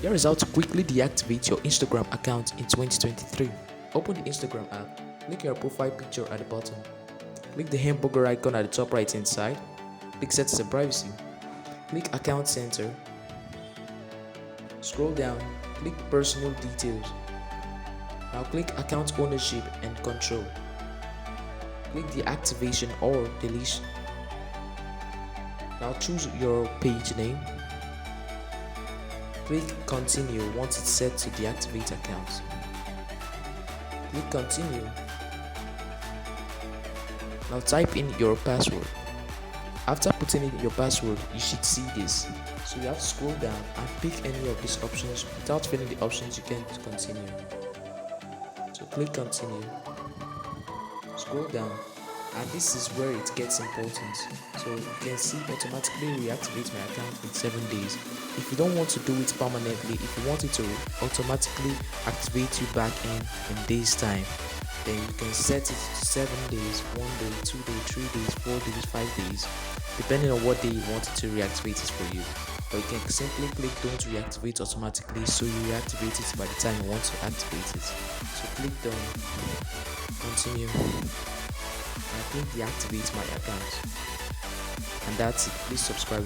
Here is how to quickly deactivate your Instagram account in 2023. Open the Instagram app, click your profile picture at the bottom, click the hamburger icon at the top right hand side, click settings and privacy, click account center, scroll down, click personal details. Now click account ownership and control. Click deactivation or deletion. Now choose your page name. Click continue once it's set to deactivate accounts. Click continue. Now type in your password. After putting in your password, you should see this. So you have to scroll down and pick any of these options. Without filling the options, you can continue. So click continue. Scroll down, and this is where it gets important. So you can see automatically reactivate my account in 7 days. If you don't want to do it permanently, if you want it to automatically activate you back in days time, then you can set it to 7 days, 1 day, 2 days, 3 days, 4 days, 5 days, depending on what day you want it to reactivate it for you. Or you can simply click don't reactivate automatically, so you reactivate it by the time you want to activate it. So click done, continue, and click deactivate my account. And that's it. Please subscribe.